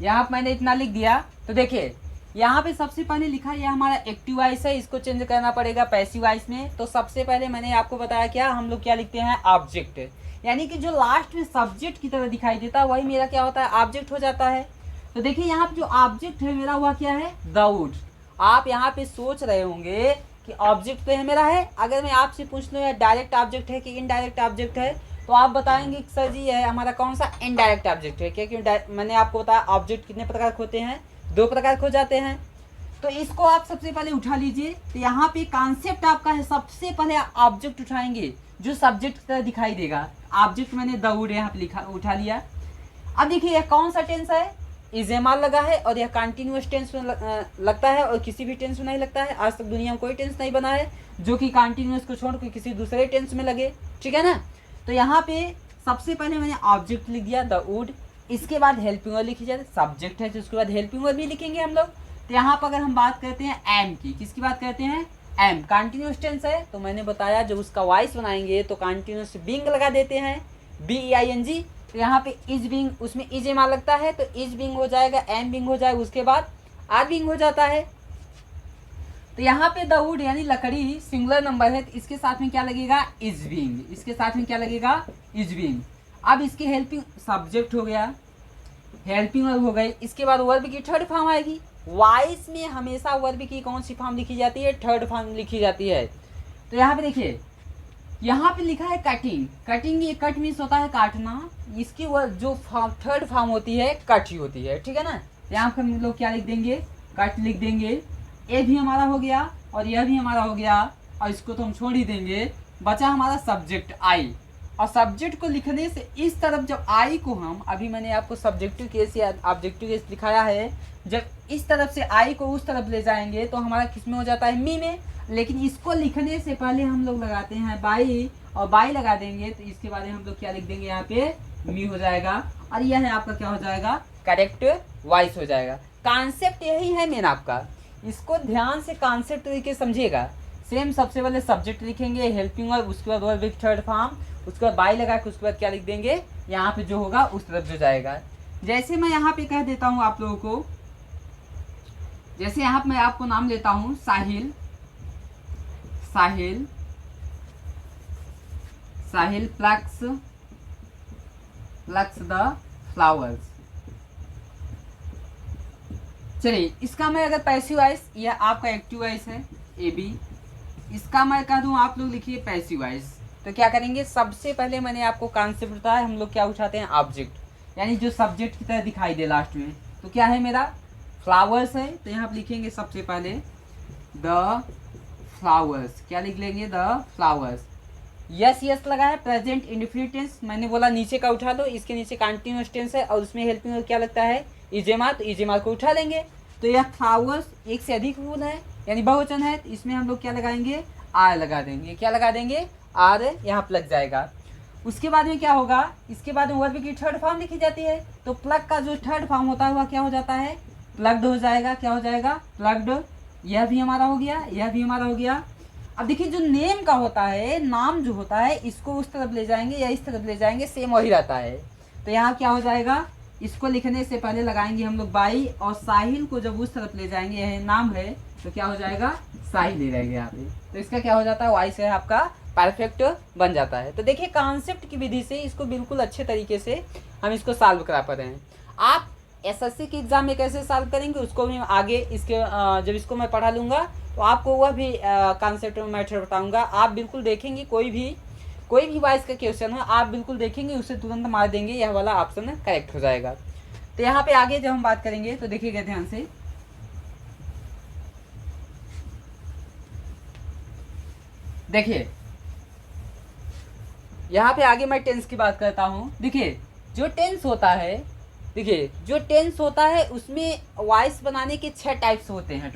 यहाँ पे मैंने इतना लिख दिया। तो देखिए यहाँ पे सबसे पहले लिखा है हमारा एक्टिव वॉइस है, इसको चेंज करना पड़ेगा पैसिव वॉइस में। तो सबसे पहले मैंने आपको बताया क्या, हम लोग क्या लिखते हैं, ऑब्जेक्ट, यानी कि जो लास्ट में सब्जेक्ट की तरह दिखाई देता है वही मेरा क्या होता है, ऑब्जेक्ट हो जाता है। तो देखिए यहाँ पे जो ऑब्जेक्ट है मेरा हुआ क्या है, द वुड। आप यहाँ पे सोच रहे होंगे कि ऑब्जेक्ट तो है मेरा है, अगर मैं आपसे पूछ लूँ डायरेक्ट ऑब्जेक्ट है कि इनडायरेक्ट ऑब्जेक्ट है, तो आप बताएंगे कि सर जी है हमारा कौन सा इनडायरेक्ट ऑब्जेक्ट है। क्योंकि मैंने आपको बताया ऑब्जेक्ट कितने प्रकार के होते हैं, 2 प्रकार के हो जाते हैं। तो इसको आप सबसे पहले उठा लीजिए। तो यहाँ पे कॉन्सेप्ट आपका है, सबसे पहले ऑब्जेक्ट उठाएंगे जो सब्जेक्ट की तरह दिखाई देगा। ऑब्जेक्ट मैंने द वुड यहाँ पे लिखा, उठा लिया। अब देखिए यह कौन सा टेंस है, इज एम आर लगा है, और यह कंटिन्यूअस टेंस में लगता है और किसी भी टेंस में नहीं लगता है। आज तक दुनिया में कोई टेंस नहीं बना है जो कि कंटिन्यूअस को छोड़ के किसी दूसरे टेंस में लगे। ठीक है ना, तो यहाँ पे सबसे पहले मैंने ऑब्जेक्ट लिख दिया द वुड, इसके बाद हेल्पिंग वर्ब लिखी जाए, सब्जेक्ट है तो उसके बाद हेल्पिंग वर्ब भी लिखेंगे हम लोग। तो यहाँ पर अगर हम बात करते हैं एम की, किसकी बात करते हैं, एम कंटिन्यूअस टेंस है। तो मैंने बताया जब उसका वॉइस बनाएंगे तो कंटिन्यूअस बीइंग लगा देते हैं, BEING। तो यहाँ पे इज बीइंग, उसमें इज एम आर लगता है तो इज बीइंग हो जाएगा, एम बीइंग हो जाएगा, उसके बाद आर बीइंग हो जाता है। तो यहाँ पे द वुड यानी लकड़ी सिंगुलर नंबर है, तो इसके साथ में क्या लगेगा, इज बीइंग, इसके साथ में क्या लगेगा, इज बीइंग। अब इसके हेल्पिंग सब्जेक्ट हो गया, हेल्पिंग वर्ब हो गई, इसके बाद वर्ब की थर्ड फॉर्म आएगी। वॉइस में हमेशा वर्ब की कौन सी फॉर्म लिखी जाती है, थर्ड फॉर्म लिखी जाती है। तो यहाँ पे देखिए यहाँ पे लिखा है कटिंग, कटिंग ये कट मीन्स होता है काटना, इसकी जो थर्ड फॉर्म होती है कट ही होती है। ठीक है ना, यहाँ पे हम लोग क्या लिख देंगे, कट लिख देंगे। ए भी हमारा हो गया और यह भी हमारा हो गया, और इसको तो हम छोड़ ही देंगे, बचा हमारा सब्जेक्ट आई। और सब्जेक्ट को लिखने से इस तरफ जब आई को हम, अभी मैंने आपको सब्जेक्टिव केस या ऑब्जेक्टिव केस दिखाया है, जब इस तरफ से आई को उस तरफ ले जाएंगे तो हमारा किस में हो जाता है, मी में। लेकिन इसको लिखने से पहले हम लोग लगाते हैं बाई, और बाई लगा देंगे तो इसके बाद हम लोग क्या लिख देंगे, यहाँ पे मी हो जाएगा, और यह है आपका क्या हो जाएगा, करेक्ट वॉइस हो जाएगा। कॉन्सेप्ट यही है मेन आपका, इसको ध्यान से कॉन्सेप्ट तरीके समझिएगा। सेम सबसे पहले सब्जेक्ट लिखेंगे, हेल्पिंग वर्ब, उसके बाद वर्ब थर्ड फॉर्म, उसके बाद बाई लगा के उसके बाद क्या लिख देंगे, यहाँ पे जो होगा उस तरफ जो जाएगा। जैसे मैं यहाँ पे कह देता हूँ आप लोगों को, जैसे यहाँ पे मैं आपको नाम लेता हूँ साहिल, साहिल, साहिल प्लक्स द फ्लावर्स। चलिए इसका मैं अगर पैसिव वॉइस, यह आपका एक्टिव वॉइस है ए बी, इसका मैं कह दूं आप लोग लिखिए पैसिव वॉइस। तो क्या करेंगे, सबसे पहले मैंने आपको कॉन्सेप्ट बताया, हम लोग क्या उठाते हैं, ऑब्जेक्ट, यानी जो सब्जेक्ट की तरह दिखाई दे लास्ट में। तो क्या है मेरा, फ्लावर्स है, तो यहाँ आप लिखेंगे सबसे पहले द फ्लावर्स। क्या लिख लेंगे, द फ्लावर्स। यस यस लगा है, प्रेजेंट इंडेफिनिट टेंस, मैंने बोला नीचे का उठा लो, इसके नीचे कंटिन्यूअस टेंस है और उसमें हेल्पिंग वर्ब क्या लगता है, इजेमा, तो इजेमा को उठा लेंगे। तो यह फ्लावर्स एक से अधिक फूल है यानी बहुवचन है, तो इसमें हम लोग क्या लगाएंगे, आर लगा देंगे। क्या लगा देंगे, आर यहाँ पर लग जाएगा। उसके बाद में क्या होगा, इसके बाद में वर्ब की थर्ड फॉर्म लिखी जाती है, तो प्लग का जो थर्ड फॉर्म होता है वह क्या हो जाता है, प्लग्ड हो जाएगा। क्या हो जाएगा, प्लग्ड। यह भी हमारा हो गया, यह भी हमारा हो गया। अब देखिए जो नेम का होता है, नाम जो होता है, इसको उस तरफ ले जाएंगे या इस तरफ ले जाएंगे, सेम वही रहता है। तो यहाँ क्या हो जाएगा, इसको लिखने से पहले लगाएंगे हम लोग बाई, और साहिल को जब उस तरफ ले जाएंगे, यह नाम है, तो क्या हो जाएगा, साहिल ले रहेंगे यहाँ पे। तो इसका क्या हो जाता है, वॉइस है आपका परफेक्ट बन जाता है। तो देखिए कॉन्सेप्ट की विधि से इसको बिल्कुल अच्छे तरीके से हम इसको सॉल्व करा पा रहे हैं। आप एसएससी के एग्जाम में कैसे सॉल्व करेंगे उसको भी आगे इसके जब इसको मैं पढ़ा लूँगा तो आपको वह भी कॉन्सेप्ट में मैटर बताऊँगा। आप बिल्कुल देखेंगे कोई भी वॉइस का क्वेश्चन हो, आप बिल्कुल देखेंगे उसे तुरंत मार देंगे, यह वाला ऑप्शन करेक्ट हो जाएगा। तो यहाँ पे आगे जब हम बात करेंगे तो देखिएगा ध्यान से, देखिए यहाँ पे आगे मैं टेंस की बात करता हूँ। देखिए जो टेंस होता है, देखिए जो टेंस होता है उसमें वॉइस बनाने के 6 टाइप्स होते हैं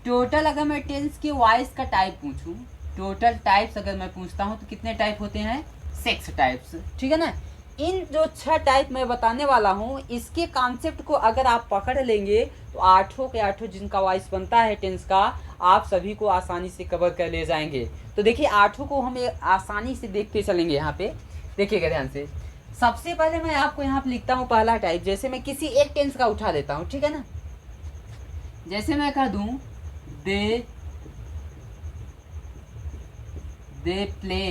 टोटल अगर मैं टेंस की वॉइस का टाइप पूछूं, टोटल टाइप्स अगर मैं पूछता हूं तो कितने टाइप होते हैं, 6 टाइप्स, ठीक है ना। इन जो 6 टाइप मैं बताने वाला हूं, इसके कॉन्सेप्ट को अगर आप पकड़ लेंगे तो 8 के 8 जिनका वॉइस बनता है टेंस का, आप सभी को आसानी से कवर कर ले जाएंगे। तो देखिए 8 को हम आसानी से देखते चलेंगे। यहाँ पे देखिएगा ध्यान से, सबसे पहले मैं आपको यहाँ पे लिखता हूँ पहला टाइप। जैसे मैं किसी एक टेंस का उठा लेता हूँ, ठीक है ना। जैसे मैं कह दूँ दे प्ले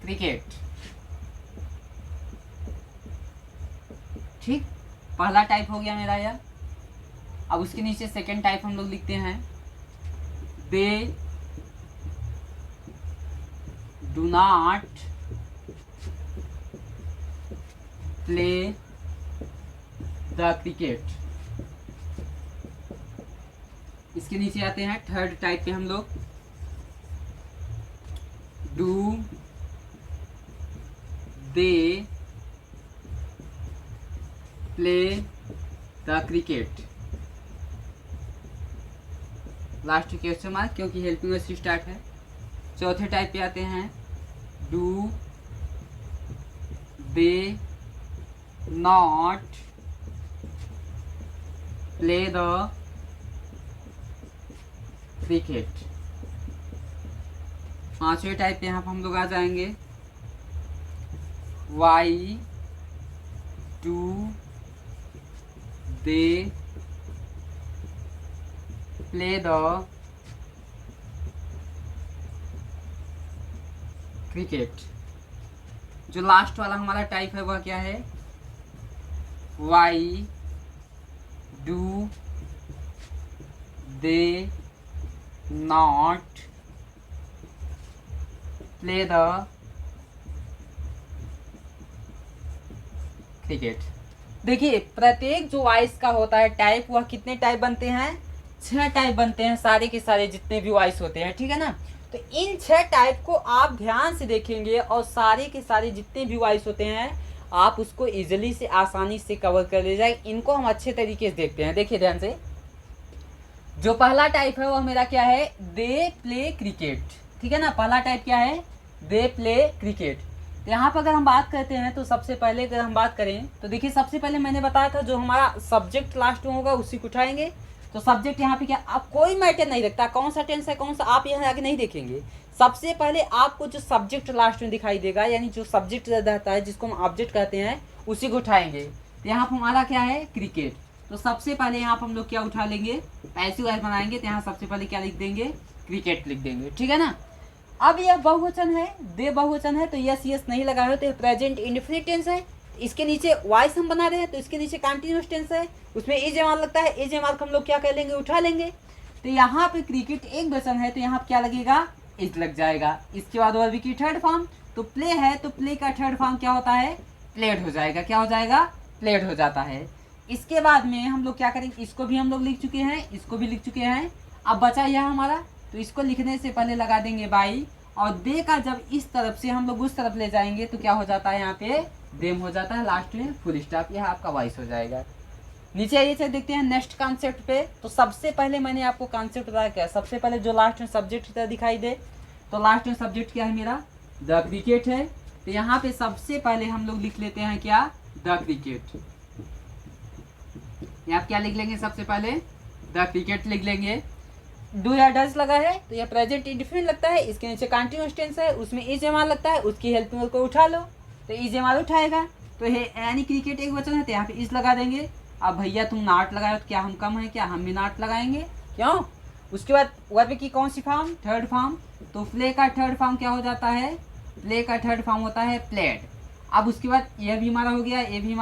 क्रिकेट, ठीक, पहला टाइप हो गया मेरा यह। अब उसके नीचे सेकंड टाइप हम लोग लिखते हैं they do not play the cricket. इसके नीचे आते हैं थर्ड टाइप पे हम लोग, do they play the cricket, last question mark क्योंकि हेल्पिंग वर्ब से स्टार्ट है। चौथे टाइप पे आते हैं do they not play the cricket. पांचवें टाइप पे यहाँ पर हम लोग आ जाएंगे why do they play the cricket. जो लास्ट वाला हमारा टाइप है वह क्या है, why do they not play the cricket. देखिए प्रत्येक जो वॉइस का होता है टाइप, वह कितने टाइप बनते हैं, 6 टाइप बनते हैं, सारे के सारे जितने भी वॉइस होते हैं, ठीक है ना। तो इन 6 टाइप को आप ध्यान से देखेंगे और सारे के सारे जितने भी वॉइस होते हैं आप उसको इजीली से आसानी से कवर कर ले जाए। इनको हम अच्छे तरीके से देखते हैं। देखिए ध्यान से, जो पहला टाइप है वह मेरा क्या है, दे प्ले क्रिकेट, ठीक है ना। पहला टाइप क्या है, दे प्ले क्रिकेट। तो यहाँ पर अगर हम बात करते हैं तो सबसे पहले अगर हम बात करें तो देखिए सबसे पहले मैंने बताया था जो हमारा सब्जेक्ट लास्ट में होगा उसी को उठाएंगे। तो सब्जेक्ट यहाँ पे क्या, आप कोई मैटर नहीं रखता कौन सा टेंस है कौन सा, आप यहाँ आगे नहीं देखेंगे। सबसे पहले आपको जो सब्जेक्ट लास्ट में दिखाई देगा, यानी जो सब्जेक्ट रहता है जिसको हम ऑब्जेक्ट कहते हैं, उसी को उठाएंगे। तो यहाँ पर हमारा क्या है, क्रिकेट। तो सबसे पहले यहाँ पर हम लोग क्या उठा लेंगे, पैसिव वॉइस बनाएंगे। तो यहाँ सबसे पहले क्या लिख देंगे, क्रिकेट लिख देंगे, ठीक है ना। अब यह बहुवचन है, दे बहुवचन है, तो यस यस नहीं लगा हो तो प्रेजेंट इंडेफिनिट टेंस है। इसके नीचे वॉइस हम बना रहे हैं तो इसके नीचे कंटिन्यूअस टेंस है, उसमें इज मार्क लगता है, इज मार्क हम लोग क्या कर लेंगे, उठा लेंगे। तो यहाँ पे क्रिकेट एक वचन है तो यहाँ क्या लगेगा, इज लग जाएगा। इसके बाद वर्ब की थर्ड फॉर्म तो प्ले है, तो प्ले का थर्ड फॉर्म क्या होता है, प्लेड हो जाएगा। क्या हो जाएगा, प्लेड हो जाता है। इसके बाद में हम लोग क्या करेंगे, इसको भी हम लोग लिख चुके हैं, इसको भी लिख चुके हैं। अब बचा यह हमारा, तो इसको लिखने से पहले लगा देंगे बाई, और दे का जब इस तरफ से हम लोग उस तरफ ले जाएंगे तो क्या हो जाता है, यहाँ पे देम हो जाता है, लास्ट में फुल स्टॉप, यह आपका वॉइस हो जाएगा। नीचे आइए चलिए देखते हैं नेक्स्ट कॉन्सेप्ट पे। तो सबसे पहले मैंने आपको कॉन्सेप्ट बताया क्या, सबसे पहले जो लास्ट में सब्जेक्ट की तरह दिखाई दे, तो लास्ट में सब्जेक्ट क्या है मेरा, द क्रिकेट है। तो यहाँ पे सबसे पहले हम लोग लिख लेते हैं क्या, द क्रिकेट। यहाँ क्या लिख लेंगे, सबसे पहले द क्रिकेट लिख लेंगे। डू या डज लगा है तो यह प्रेजेंट इंडेफिनिट लगता है, इसके नीचे कंटिन्यूअस टेंस है, उसमें इज एमाल लगता है, उसकी हेल्पिंग को उठा लो तो इज एमाल उठाएगा। तो यानी क्रिकेट एक वचन है तो यहाँ पे इज लगा देंगे। अब भैया तुम नाट लगाए तो क्या हम कम है क्या, हम भी नाट लगाएंगे, क्यों। उसके बाद वर्ब की कौन सी फॉर्म, थर्ड फॉर्म, तो प्ले का थर्ड फॉर्म क्या हो जाता है, प्ले का थर्ड फॉर्म होता है प्लेड। अब उसके बाद यह भी हमारा हो गया, ये भी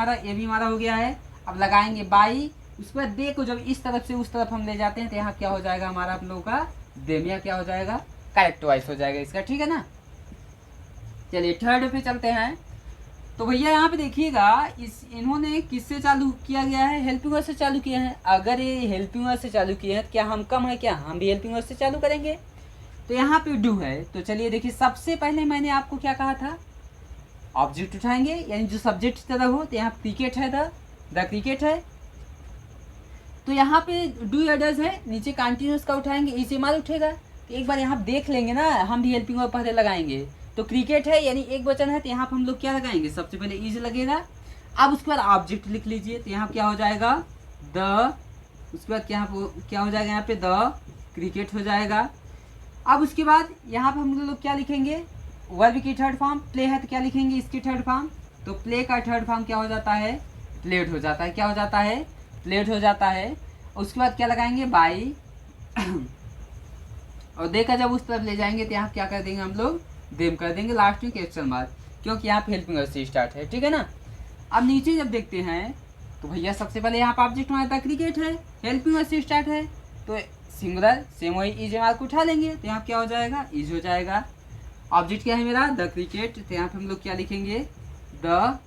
हमारा हो गया है। अब लगाएंगे बाई, उसके बाद दे को जब इस तरफ से उस तरफ हम ले जाते हैं तो यहाँ क्या हो जाएगा हमारा आप लोगों का, देमिया क्या हो जाएगा, करेक्ट वॉइस हो जाएगा इसका, ठीक है ना। चलिए थर्ड पे चलते हैं। तो भैया यहाँ पे देखिएगा, इन्होंने किससे चालू किया गया है, हेल्पिंग वर्ड से चालू किया है। अगर ये हेल्पिंग वर्ड से चालू किए हैं तो क्या हम कम है क्या, हम भी हेल्पिंग वर्ड से चालू करेंगे। तो यहाँ पे डू है, तो चलिए देखिए सबसे पहले मैंने आपको क्या कहा था, ऑब्जेक्ट उठाएंगे, यानी जो सब्जेक्ट की तरह हो। तो यहाँ क्रिकेट है, द क्रिकेट है, तो यहाँ पे डू या डज है, नीचे कंटिन्यूअस का उठाएंगे, इज माल उठेगा। तो एक बार यहाँ देख लेंगे ना, हम भी हेल्पिंग वर्ब पहले लगाएंगे। तो क्रिकेट है यानी एक वचन है तो यहाँ पर हम लोग क्या लगाएंगे, सबसे पहले इज लगेगा। अब उसके बाद ऑब्जेक्ट लिख लीजिए, तो यहाँ क्या हो जाएगा, द, उसके बाद क्या हो जाएगा, यहाँ पे द क्रिकेट हो जाएगा। अब उसके बाद यहाँ पर हम लोग क्या लिखेंगे, वर्ब की थर्ड फॉर्म, प्ले है तो क्या लिखेंगे, इसकी थर्ड फॉर्म, तो प्ले का थर्ड फॉर्म क्या हो जाता है, प्लेड हो जाता है। क्या हो जाता है, प्लेड हो जाता है। उसके बाद क्या लगाएंगे, बाई, और दे का जब उस तरफ ले जाएंगे तो यहाँ क्या कर देंगे हम लोग, देम कर देंगे, लास्ट में क्वेश्चन मार्क, क्योंकि यहाँ पे हेल्पिंग वर्ड से स्टार्ट है, ठीक है ना। अब नीचे जब देखते हैं तो भैया सबसे पहले यहाँ पर ऑब्जेक्ट हमारा क्रिकेट है, हेल्पिंग वर्ड से स्टार्ट है, तो सिंगुलर सेम वही इज मार्क उठा लेंगे, तो यहाँ क्या हो जाएगा, इज हो जाएगा। ऑब्जेक्ट क्या है मेरा, द क्रिकेट, तो यहाँ पे हम लोग क्या लिखेंगे, द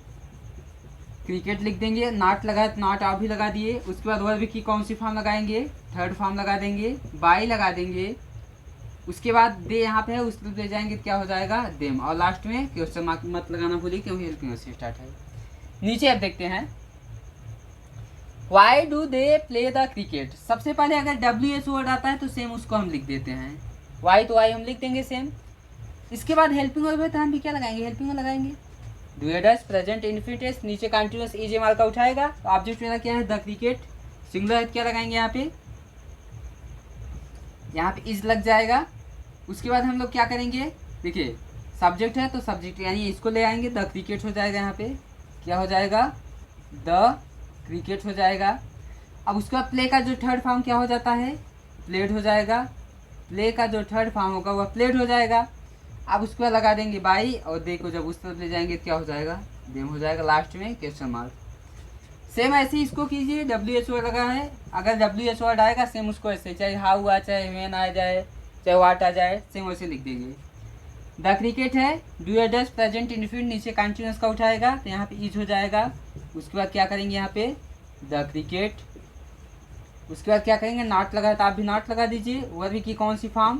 क्रिकेट लिख देंगे, नॉट लगाए तो नॉट आप भी लगा दिए। उसके बाद वर्ब की कौन सी फॉर्म लगाएंगे, थर्ड फॉर्म लगा देंगे, बाई लगा देंगे। उसके बाद दे यहाँ पे है, उस तरफ ले जाएंगे तो क्या हो जाएगा, देम, और लास्ट में क्वेश्चन मार्क मत लगाना भूलिए क्योंकि हेल्पिंग वर्ड से स्टार्ट है। नीचे आप देखते हैं, why do they play the cricket. सबसे पहले अगर WH वर्ड आता है तो सेम उसको हम लिख देते हैं, वाई तो वाई हम लिख देंगे सेम। इसके बाद हेल्पिंग वर्ब है तो हम भी क्या लगाएंगे, हेल्पिंग वर्ब लगाएंगे, डू या डज प्रेजेंट इंडेफिनिट, नीचे कंटिन्यूअस इज मार्क का उठाएगा। तो ऑब्जेक्ट मेरा क्या है, द क्रिकेट, सिंगुलर है क्या लगाएंगे, यहाँ पे इज लग जाएगा। उसके बाद हम लोग क्या करेंगे, देखिए सब्जेक्ट है तो सब्जेक्ट यानी इसको ले आएंगे, द क्रिकेट हो जाएगा, यहाँ पे क्या हो जाएगा, द क्रिकेट हो जाएगा। अब उसके बाद प्ले का जो थर्ड फॉर्म क्या हो जाता है, प्लेड हो जाएगा, प्ले का जो थर्ड फॉर्म होगा वह प्लेड हो जाएगा। अब उसके बाद लगा देंगे बाई, और दे को जब उस तरफ ले जाएंगे तो क्या हो जाएगा, देम हो जाएगा, लास्ट में क्वेश्चन मार्क। सेम ऐसे ही इसको कीजिए, WH वर्ड लगा है, अगर WH वर्ड आएगा सेम उसको ऐसे, चाहे हाउ आ, चाहे व्हेन आ जाए, चाहे वाट आ जाए, सेम वैसे लिख देंगे। द क्रिकेट है, डू या डज प्रेजेंट इंडेफिनिट, नीचे कंटिन्यूअस का उठाएगा तो यहाँ पे इज हो जाएगा। उसके बाद क्या करेंगे, यहाँ पे द क्रिकेट। उसके बाद क्या करेंगे, नॉट लगा तो आप भी नॉट लगा दीजिए। वर्ब की कौन सी फॉर्म,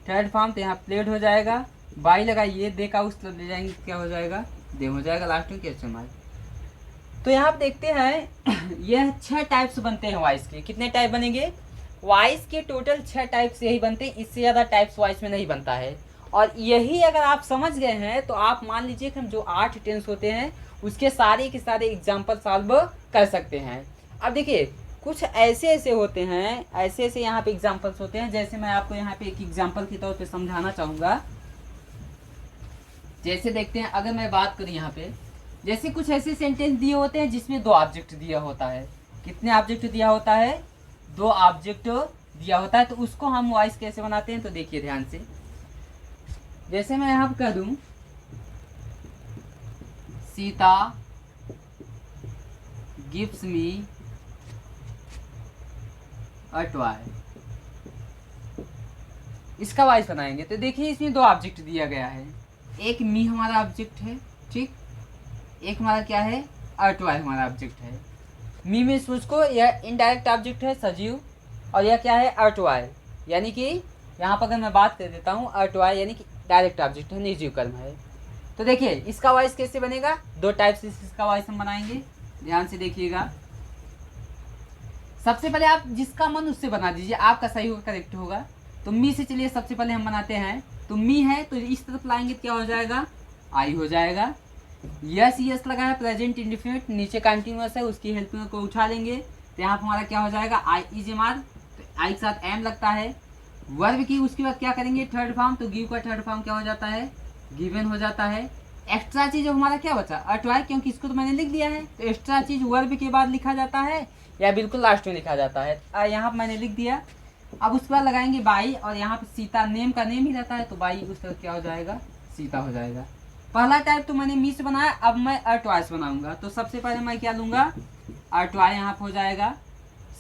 थर्ड फॉर्म, तो यहाँ प्लेड हो जाएगा। बाई लगाइए, दे का उस तरफ ले जाएंगे क्या हो जाएगा, देम हो जाएगा, लास्ट में क्वेश्चन मार्क। तो यहाँ आप देखते हैं यह 6 टाइप्स बनते हैं वॉइस के। कितने टाइप बनेंगे, वॉइस के टोटल 6 टाइप्स यही बनते हैं, इससे ज़्यादा टाइप्स वॉइस में नहीं बनता है। और यही अगर आप समझ गए हैं तो आप मान लीजिए कि हम जो 8 टेंस होते हैं उसके सारे के सारे एग्जाम्पल सॉल्व कर सकते हैं। अब देखिए कुछ ऐसे होते हैं, ऐसे यहाँ पे एग्जाम्पल्स होते हैं, जैसे मैं आपको यहाँ पे एक एग्जाम्पल के तौर पे समझाना चाहूँगा। जैसे देखते हैं, अगर मैं बात करूँ यहाँ पे, जैसे कुछ ऐसे सेंटेंस दिए होते हैं जिसमें 2 ऑब्जेक्ट दिया होता है। कितने ऑब्जेक्ट दिया होता है, 2 ऑब्जेक्ट दिया होता है, तो उसको हम वॉइस कैसे बनाते हैं, तो देखिए ध्यान से। जैसे मैं यहाँ पर कह दूँ Sita gives me a toy, इसका वॉइस बनाएंगे। तो देखिए इसमें दो ऑब्जेक्ट दिया गया है, एक मी हमारा ऑब्जेक्ट है, ठीक, एक हमारा क्या है, अ टॉय हमारा ऑब्जेक्ट है। मी में उसको यह इनडायरेक्ट ऑब्जेक्ट है सजीव, और यह क्या है, अ टॉय, यानी कि यहाँ पर अगर मैं बात कर देता हूँ, अ टॉय यानी कि डायरेक्ट ऑब्जेक्ट है, निर्जीव कर्म है। तो देखिए इसका वॉइस कैसे बनेगा, दो टाइप से इसका वॉइस हम बनाएंगे, ध्यान से देखिएगा। सबसे पहले आप जिसका मन उससे बना दीजिए, आपका सही होगा, करेक्ट होगा। तो मी से चलिए सबसे पहले हम बनाते हैं। तो मी है तो इस तरफ लाएंगे तो क्या हो जाएगा, आई हो जाएगा। यस यस लगा है, प्रेजेंट इंडिफिनिट, नीचे कंटिन्यूअस है, उसकी हेल्पिंग को उठा लेंगे तो यहाँ पर हमारा क्या हो जाएगा, आई इज एम आर, तो आई के साथ एम लगता है। वर्ब की उसके बाद क्या करेंगे, थर्ड फॉर्म, तो गिव का थर्ड फॉर्म क्या हो जाता है, गिवन हो जाता है। एक्स्ट्रा चीज हमारा क्या बचा, अटवाई, क्योंकि इसको तो मैंने लिख दिया है, तो एक्स्ट्रा चीज वर्ब के बाद लिखा जाता है या बिल्कुल लास्ट में लिखा जाता है, यहाँ पर मैंने लिख दिया। अब उसके बाद लगाएंगे बाई, और यहाँ पे सीता नेम का नेम ही रहता है, तो बाई उसका क्या हो जाएगा, सीता हो जाएगा। पहला टाइप तो मैंने मी से बनाया, अब मैं अटवाइस बनाऊंगा। तो सबसे पहले मैं क्या लूंगा, अटवाई यहाँ पे हो जाएगा,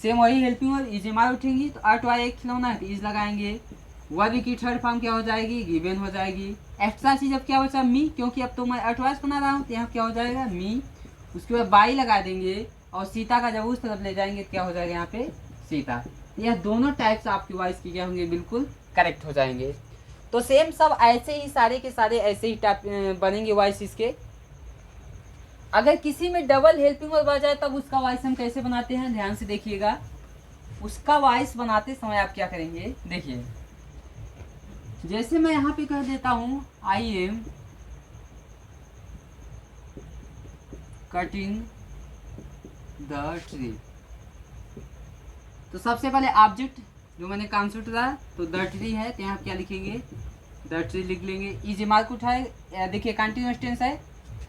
सेम वही हेल्पिंग और इज एम आर उठेंगी, तो अटवाई एक खिलौना है तो इज लगाएंगे। वर्ब की थर्ड फॉर्म क्या हो जाएगी, गिवन हो जाएगी। एक्स्ट्रा चीज अब क्या बचा, मी, क्योंकि अब तो मैं अटवाइस बना रहा हूँ, तो यहाँ क्या हो जाएगा, मी। उसके बाद बाई लगा देंगे, और सीता का जब उस तरफ ले जाएंगे तो क्या हो जाएगा, यहाँ पे सीता। यह दोनों टाइप्स आपकी वॉइस की क्या होंगे, बिल्कुल करेक्ट हो जाएंगे। तो सेम सब ऐसे ही सारे के सारे ऐसे ही टाइप बनेंगे वॉइस इसके। अगर किसी में डबल हेल्पिंग वर्ब आ जाए तब उसका वॉइस हम कैसे बनाते हैं, ध्यान से देखिएगा। उसका वॉइस बनाते समय आप क्या करेंगे, देखिए जैसे मैं यहाँ पे कह देता हूँ I am cutting the tree, तो सबसे पहले ऑब्जेक्ट जो मैंने कॉन्सेप्ट था, तो द ट्री है, तो यहाँ क्या लिखेंगे, द ट्री लिख लेंगे। इज एम आर को उठाए, देखिए कंटिन्यूअस टेंस है,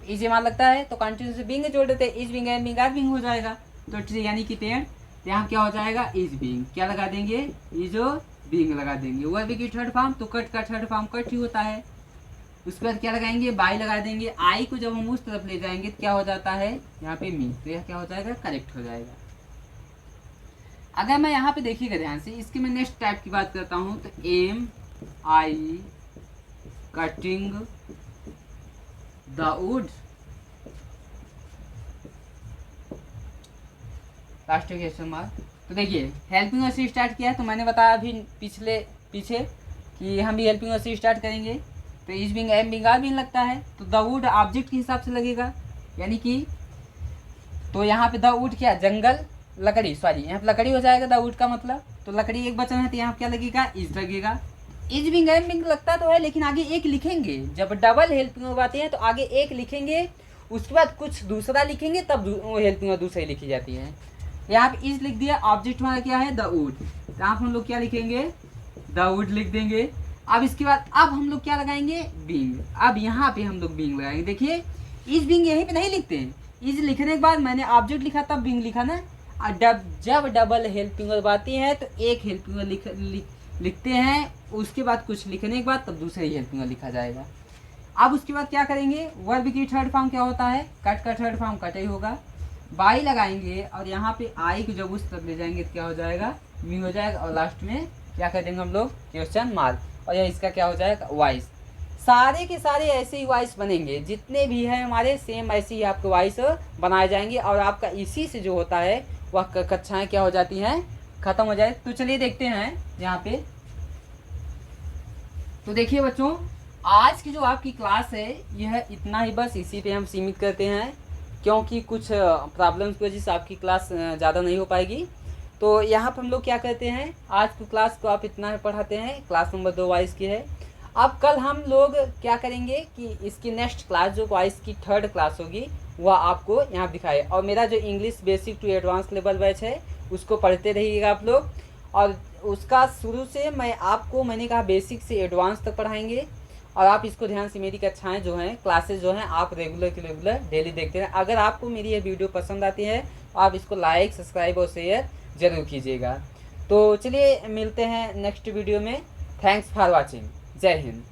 इज एम आर लगता है तो कंटिन्यूअस बिंग जोड़ देते हैं, is being and being are being हो जाएगा। तो ट्री यानी कि पेड़, तो यहाँ क्या हो जाएगा, इज बिंग, क्या लगा देंगे, इज बिंग लगा देंगे। वर्ब की थर्ड फॉर्म, तो कट का थर्ड फॉर्म कट ही होता है। उसके बाद क्या लगाएंगे, बाई लगा देंगे। आई को जब हम उस तरफ ले जाएंगे तो क्या हो जाता है, यहाँ पे मी, तो यह क्या हो जाएगा, करेक्ट हो जाएगा। अगर मैं यहाँ पे देखिएगा ध्यान से, इसकी मैं नेक्स्ट टाइप की बात करता हूँ, तो am I cutting the wood, last question mark. तो देखिए हेल्पिंग से स्टार्ट किया है, तो मैंने बताया अभी पीछे कि हम भी हेल्पिंग से स्टार्ट करेंगे। तो is being am being are being लगता है, तो द वुड ऑब्जेक्ट के हिसाब से लगेगा, यानी कि तो यहाँ पे द वुड क्या, जंगल, लकड़ी, सॉरी यहाँ पे लकड़ी हो जाएगा द वुड का मतलब, तो लकड़ी एक वचन है तो यहाँ क्या लगेगा, इज लगेगा। इज बिंग एम बिंग लगता तो है, लेकिन आगे एक लिखेंगे, जब डबल हेल्पिंग आती है तो आगे एक लिखेंगे, उसके बाद कुछ दूसरा लिखेंगे, तब वो हेल्पिंग दूसरी लिखी जाती है। यहाँ पे इज लिख दिया, ऑब्जेक्ट हमारा क्या है, द वुड, तो यहाँ पे हम लोग क्या लिखेंगे, द वुड लिख देंगे। अब इसके बाद अब हम लोग क्या लगाएंगे, बींग। अब यहाँ पे हम लोग बींग लगाएंगे। देखिए इज बींग यहीं पे नहीं लिखते हैं, इज लिखने के बाद मैंने ऑब्जेक्ट लिखा तब बींग लिखा ना। जब डबल हेल्पिंग वर्ब आती है तो एक हेल्पिंग वर्ब लिखते हैं, उसके बाद कुछ लिखने के बाद तब दूसरी हेल्पिंग वर्ब लिखा जाएगा। अब उसके बाद क्या करेंगे, वर्ब की थर्ड फॉर्म क्या होता है, कट का थर्ड फॉर्म कट ही होगा। बाई लगाएंगे और यहाँ पे आई को जब उस तक ले जाएंगे तो क्या हो जाएगा, मी हो जाएगा, और लास्ट में क्या कर देंगे हम लोग, क्वेश्चन मार्क, और यह इसका क्या हो जाएगा, वॉइस। सारे के सारे ऐसे ही वॉइस बनेंगे, जितने भी हैं हमारे सेम ऐसे ही आपके वॉइस बनाए जाएंगे, और आपका इसी से जो होता है वह कक्षाएं क्या हो जाती हैं, खत्म हो जाए। तो चलिए देखते हैं यहाँ पे। तो देखिए बच्चों, आज की जो आपकी क्लास है यह इतना ही, बस इसी पे हम सीमित करते हैं, क्योंकि कुछ प्रॉब्लम्स की वजह से आपकी क्लास ज़्यादा नहीं हो पाएगी। तो यहाँ पर हम लोग क्या करते हैं, आज की क्लास को आप इतना ही पढ़ाते हैं, क्लास नंबर 2 वॉइस की है। अब कल हम लोग क्या करेंगे कि इसकी नेक्स्ट क्लास जो वॉइस की थर्ड क्लास होगी वह आपको यहाँ दिखाए, और मेरा जो English basic to advance level batch है उसको पढ़ते रहिएगा आप लोग, और उसका शुरू से मैंने कहा बेसिक से एडवांस तक पढ़ाएंगे, और आप इसको ध्यान से मेरी कक्षाएं जो हैं, क्लासेस जो हैं, आप रेगुलर के रेगुलर डेली देखते रहें। अगर आपको मेरी ये वीडियो पसंद आती है तो आप इसको लाइक, सब्सक्राइब और शेयर ज़रूर कीजिएगा। तो चलिए मिलते हैं नेक्स्ट वीडियो में। Thanks for watching. जय हिंद।